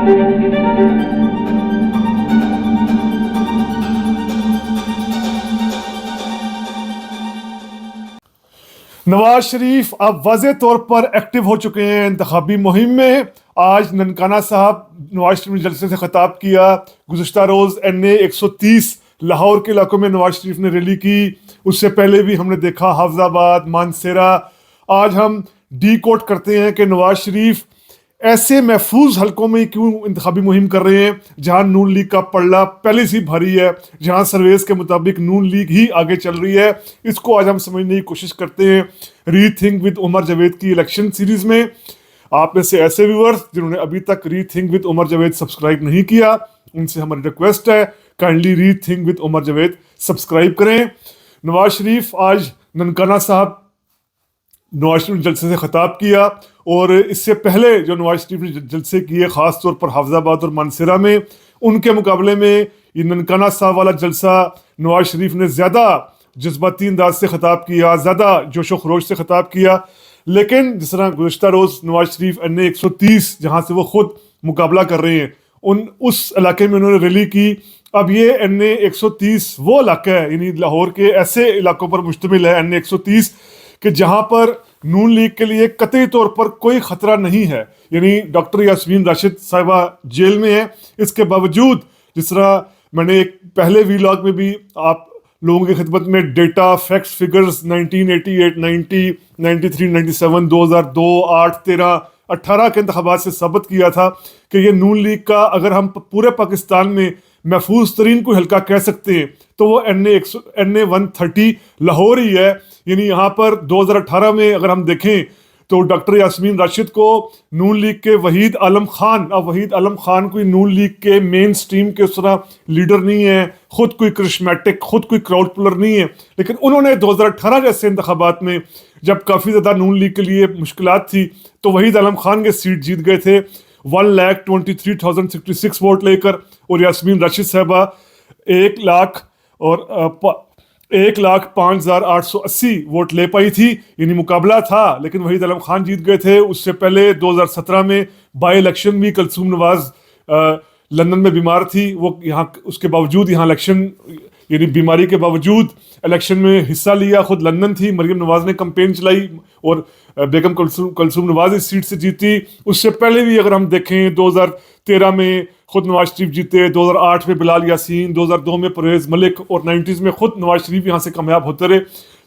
नवाज शरीफ अब वाज़े तौर पर एक्टिव हो चुके हैं इंतखाबी मुहिम में। आज ननकाना साहब नवाज शरीफ ने जलसे से खिताब किया। गुज़िश्ता रोज़ NA 130 लाहौर के इलाकों में नवाज शरीफ ने रैली की। उससे पहले भी हमने देखा हाफजाबाद, मानसेरा। आज हम डी कोड करते हैं कि नवाज शरीफ ऐसे महफूज हलकों में क्यों इंतखाबी मुहिम कर रहे हैं जहां नून लीग का पल्ला पहले से भारी है, जहां सर्वेस के मुताबिक नून लीग ही आगे चल रही है। इसको आज हम समझने की कोशिश करते हैं रीथिंक विद उमर जावेद की इलेक्शन सीरीज में। आप में से ऐसे व्यूअर्स जिन्होंने अभी तक rethink with Umar Javed subscribe नहीं किया, उनसे हमारी रिक्वेस्ट है kindly rethink with Umar Javed subscribe करें। नवाज शरीफ आज ननकाना साहब नवाज शरीफ ने जलसे से खिताब किया, और इससे पहले जो नवाज शरीफ ने जलसे किए ख़ास तौर पर हाफजाबाद और मानसेरा में, उनके मुकाबले में ये ननकाना साहब वाला जलसा नवाज शरीफ ने ज़्यादा जज्बाती अंदाज से खिताब किया, ज़्यादा जोशो खरोश से खिताब किया। लेकिन जिस तरह गुज़िश्ता रोज़ नवाज शरीफ NA 130 जहाँ से वो ख़ुद मुकाबला कर रहे हैं उस इलाके में उन्होंने रैली की। अब ये NA 130 वो इलाका है, यानी लाहौर के ऐसे इलाकों पर मुश्तमिल है NA 130 कि जहां पर नून लीग के लिए कतई तौर पर कोई खतरा नहीं है। यानी डॉक्टर यास्मीन राशिद साहिबा जेल में है, इसके बावजूद जिस तरह मैंने एक पहले वीलॉग में भी आप लोगों की खिदमत में डेटा, फैक्ट्स, फिगर्स 1988, 90, 93, 97, 2002, 8, 13, 18 के इंतखाबात से साबित किया था कि ये नून लीग का अगर हम पूरे पाकिस्तान में महफूज तरीन कोई हल्का कह सकते हैं तो वो NA 130 लाहौर ही है। यानी यहाँ पर 2018 में अगर हम देखें तो डॉक्टर यास्मीन राशिद को नून लीग के वहीद आलम खान, अब वहीद आलम खान कोई नून लीग के मेन स्ट्रीम के उस तरह लीडर नहीं है, खुद कोई करिश्मेटिक, खुद कोई क्राउड पुलर नहीं है, लेकिन उन्होंने 2018 जैसे इंतखाबात में जब काफ़ी ज़्यादा नून लीग के लिए मुश्किलात थी तो वहीद आलम खान के सीट जीत गए थे 1,23,066 वोट लेकर, और यास्मीन राशिद साहबा 1,05,880 वोट ले पाई थी। यानी मुकाबला था, लेकिन वहीद आलम खान जीत गए थे। उससे पहले 2017 में बाई इलेक्शन भी कुलसूम नवाज लंदन में बीमार थी, वो यहाँ उसके बावजूद यहाँ इलेक्शन यानी बीमारी के बावजूद इलेक्शन में हिस्सा लिया। खुद लंदन थी, मरियम नवाज ने कैंपेन चलाई और बेगम कुलसूम नवाज इस सीट से जीती। उससे पहले भी अगर हम देखें 2013 में खुद नवाज शरीफ जीते, 2008 में बिलाल यासीन, 2002 में परवेज मलिक, और 90s में खुद नवाज शरीफ यहाँ से कामयाब होते रहे।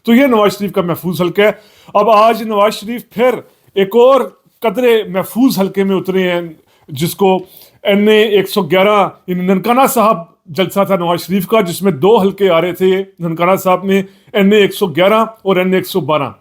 तो ये नवाज शरीफ का महफूज हल्का है। अब आज नवाज शरीफ फिर एक और कदरे महफूज हल्के में उतरे हैं, जिसको NA 111 ननकाना साहब जलसा था नवाज शरीफ का, जिसमें 2 हल्के आ रहे थे ननकाना साहब में, NA 111 और NA 112।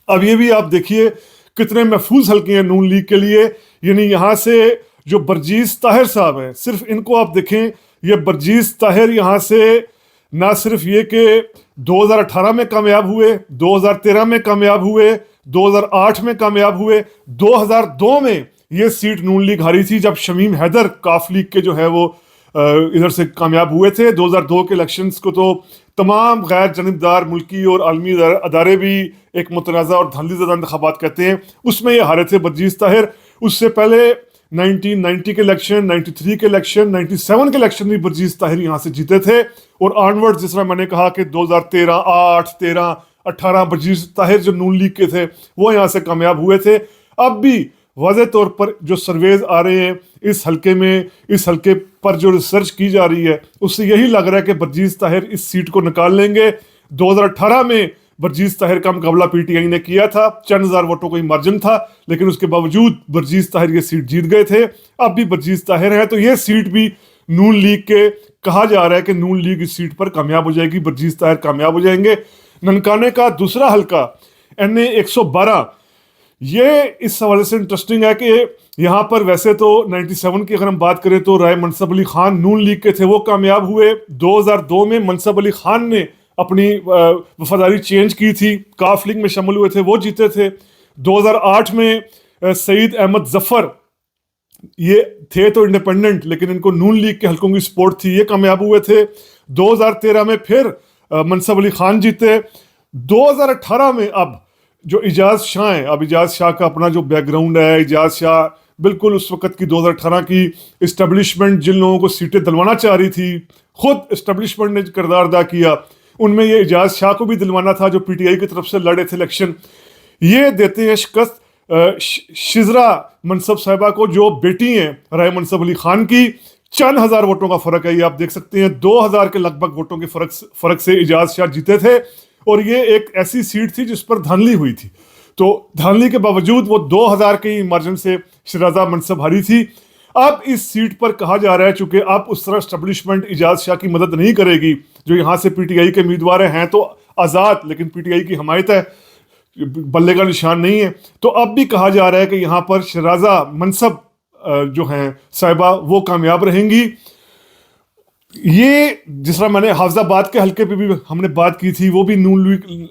अब ये भी आप देखिए कितने महफूज हल्के हैं नून लीग के लिए। यानी यहाँ से जो बरजीज ताहिर साहब हैं, सिर्फ इनको आप देखें, ये बरजीज ताहिर यहाँ से ना सिर्फ ये कि 2018 में कामयाब हुए, 2013 में कामयाब हुए, 2008 में कामयाब हुए, 2002 में ये सीट नून लीग हारी थी जब शमीम हैदर काफ लीग के जो है वो इधर से कामयाब हुए थे। 2002 के इलेक्शंस को तो तमाम गैर जनिबदार मुल्की और आलमी अदारे भी एक मुतनाज़ा और धांधलीज़दा इंतखाबात कहते हैं, उसमें ये हारे थे बरजीज ताहिर। उससे पहले 1990 के इलेक्शन, 93 के इलेक्शन, 97 के इलेक्शन भी बरजीज ताहिर यहाँ से जीते थे, और ऑनवर्ड जिस तरह मैंने कहा कि 2013, 8, 13, 18 बरजीज ताहिर जो नून लीग के थे वो यहाँ से कामयाब हुए थे। अब भी वाज़े तौर पर जो सर्वेज आ रहे हैं इस हल्के में, इस हल्के पर जो रिसर्च की जा रही है, उससे यही लग रहा है कि बरजीज ताहिर इस सीट को निकाल लेंगे। 2018 में बरजीज ताहिर का मुकाबला PTI ने किया था, चंद हज़ार वोटों को ही मार्जिन था, लेकिन उसके बावजूद बरजीज ताहिर ये सीट जीत गए थे। अब भी बरजीज ताहिर है, तो ये सीट भी नून लीग के कहा जा रहा है कि नून लीग इस सीट पर कामयाब हो जाएगी, बरजीज ताहिर कामयाब हो जाएंगे। ननकाने का दूसरा हल्का NA 112, ये इस हवाले से इंटरेस्टिंग है कि यहाँ पर वैसे तो 97 की अगर हम बात करें तो राय मनसब अली खान नून लीग के थे, वो कामयाब हुए। 2002 में मनसब अली खान ने अपनी वफादारी चेंज की थी, काफ लीग में शामिल हुए थे, वो जीते थे। 2008 में सईद अहमद जफर ये थे तो इंडिपेंडेंट, लेकिन इनको नून लीग के हल्कों की सपोर्ट थी, ये कामयाब हुए थे। 2013 में फिर मनसब अली खान जीते। 2018 में अब जो इजाज़ शाह हैं, अब इजाज़ शाह का अपना जो बैकग्राउंड है, इजाज़ शाह बिल्कुल उस वक्त की 2018 की इस्टेब्लिशमेंट जिन लोगों को सीटें दिलवाना चाह रही थी, खुद इस्टेब्लिशमेंट ने किरदार अदा किया। उनमें ये एजाज शाह को भी दिलवाना था जो पीटीआई की तरफ से लड़े थे इलेक्शन। ये देते हैं शिकस्त शिजरा मनसब साहिबा को, जो बेटी हैं राय मनसब अली खान की। चंद हजार वोटों का फर्क है, ये आप देख सकते हैं। 2000 के लगभग वोटों के फर्क से एजाज शाह जीते थे, और ये एक ऐसी सीट थी जिस पर धांधली हुई थी। तो धांधली के बावजूद वो 2000 के मार्जिन से शराजा मनसब हारी थी। अब इस सीट पर कहा जा रहा है, चूंकि अब उस तरह एस्टेब्लिशमेंट एजाज शाह की मदद नहीं करेगी, जो यहाँ से पीटीआई के उम्मीदवार हैं तो आज़ाद, लेकिन पीटीआई की हमायत है, बल्ले का निशान नहीं है। तो अब भी कहा जा रहा है कि यहाँ पर शराजा मनसब जो हैं साहिबा वो कामयाब रहेंगी। ये जिस तरह मैंने हाफिजाबाद के हल्के पे भी हमने बात की थी, वो भी नून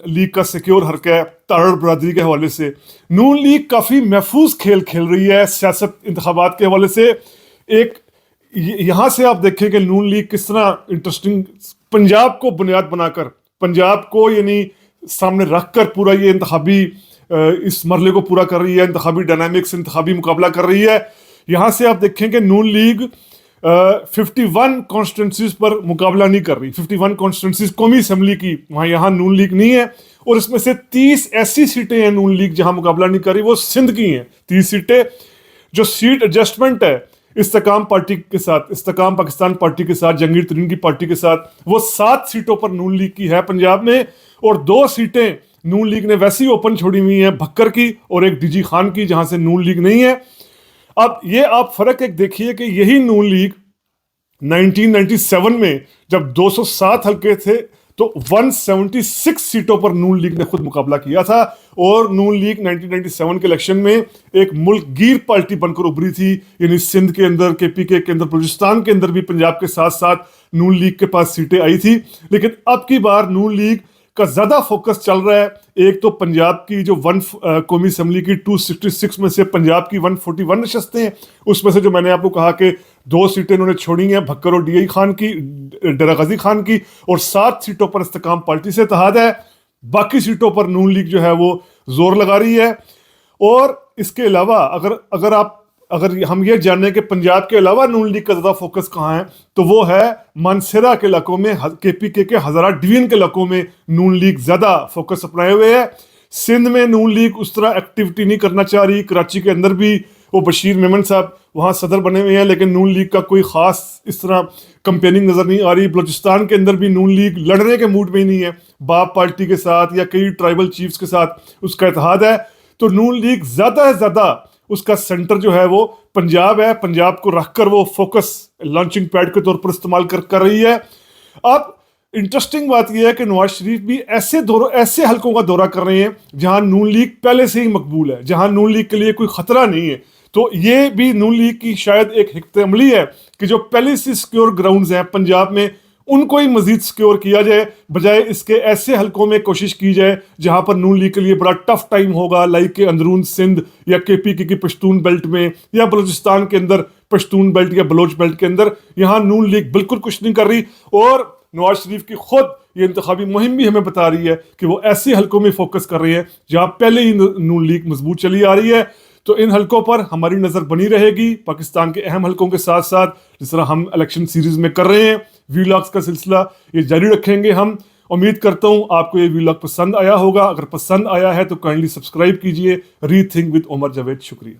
लीग का सिक्योर हल्का है तारड़ बरादरी के हवाले से। नून लीग काफ़ी महफूज खेल खेल रही है सियासत इंतखाबात के हवाले से। एक यहाँ से आप देखें कि नून लीग किस तरह इंटरेस्टिंग पंजाब को बुनियाद बनाकर, पंजाब को यानी सामने रखकर पूरा ये इंतखाबी इस मरले को पूरा कर रही है, इंतखाबी डायनामिक्स, इंतखाबी मुकाबला कर रही है। यहाँ से आप देखें कि नून लीग 51 कॉन्स्टिट्यूंसीज पर मुकाबला नहीं कर रही। 51 कॉन्स्टिट्यूंसीज कौमी असम्बली की, वहाँ यहाँ नून लीग नहीं है। और इसमें से 30 ऐसी सीटें हैं नून लीग जहाँ मुकाबला नहीं कर रही, वो सिंध की हैं 30 सीटें। जो सीट एडजस्टमेंट है इस्तेकाम पार्टी के साथ, इस्तेकाम पाकिस्तान पार्टी के साथ, जहांगीर तरीन की पार्टी के साथ, वो 7 सीटों पर नून लीग की है पंजाब में। और 2 सीटें नून लीग ने वैसी ओपन छोड़ी हुई हैं, भक्कर की और एक डीजी खान की, जहां से नून लीग नहीं है। अब ये आप फर्क एक देखिए कि यही नून लीग 1997 में जब 207 हल्के थे तो 176 सीटों पर नून लीग ने खुद मुकाबला किया था। और नून लीग 1997 के इलेक्शन में एक मुल्कगीर पार्टी बनकर उभरी थी, यानी सिंध के अंदर, केपीके के अंदर, बलूचिस्तान के अंदर भी पंजाब के साथ साथ नून लीग के पास सीटें आई थी। लेकिन अब की बार नून लीग का ज्यादा फोकस चल रहा है। एक तो पंजाब की जो कौमी असम्बली की 266 में से पंजाब की 141 नशस्तें हैं, उसमें से जो मैंने आपको कहा कि 2 सीटें उन्होंने छोड़ी हैं, भक्कर और डीआई खान की, डेरा गाजी खान की, और 7 सीटों पर इस्तेकाम पार्टी से इत्तेहाद है। बाकी सीटों पर नून लीग जो है वो जोर लगा रही है। और इसके अलावा अगर हम ये जाने कि पंजाब के अलावा नून लीग का ज़्यादा फोकस कहाँ है, तो वो है मानसेरा के इलाकों में, केपीके के हज़ारा डिवीजन के इलाकों में नून लीग ज़्यादा फोकस अपनाए हुए है। सिंध में नून लीग उस तरह एक्टिविटी नहीं करना चाह रही। कराची के अंदर भी वो बशीर मेमन साहब वहाँ सदर बने हुए हैं, लेकिन नून लीग का कोई ख़ास इस तरह कंपेनिंग नज़र नहीं आ रही। बलूचिस्तान के अंदर भी नून लीग लड़ने के मूड में ही नहीं है, बाप पार्टी के साथ या कई ट्राइबल चीफ्स के साथ उसका इत्तेहाद है। तो नून लीग ज़्यादा से ज़्यादा उसका सेंटर जो है वो पंजाब है। पंजाब को रखकर वो फोकस लॉन्चिंग पैड के तौर पर इस्तेमाल कर रही है। अब इंटरेस्टिंग बात यह है कि नवाज शरीफ भी ऐसे हलकों का दौरा कर रहे हैं जहां नून लीग पहले से ही मकबूल है, जहां नून लीग के लिए कोई खतरा नहीं है। तो ये भी नून लीग की शायद एक हिकमत अमली है कि जो पहले से सिक्योर ग्राउंड्स हैं पंजाब में, उनको ही मजीद सिक्योर किया जाए, बजाय इसके ऐसे हलकों में कोशिश की जाए जहां पर नून लीग के लिए बड़ा टफ टाइम होगा, लाइक के अंदरून सिंध या केपीके की पश्तून बेल्ट में, या बलूचिस्तान के अंदर पश्तून बेल्ट या बलोच बेल्ट के अंदर। यहाँ नून लीग बिल्कुल कुछ नहीं कर रही। और नवाज शरीफ की खुद ये इंतखाबी मुहिम भी हमें बता रही है कि वो ऐसे हलकों में फोकस कर रही है जहां पहले ही नून लीग मजबूत चली आ रही है। तो इन हलकों पर हमारी नजर बनी रहेगी, पाकिस्तान के अहम हलकों के साथ साथ, जिस तरह हम इलेक्शन सीरीज में कर रहे हैं। व्लॉग्स का सिलसिला ये जारी रखेंगे हम। उम्मीद करता हूं आपको ये व्लॉग पसंद आया होगा। अगर पसंद आया है तो काइंडली सब्सक्राइब कीजिए। Rethink with Umar Javed. शुक्रिया।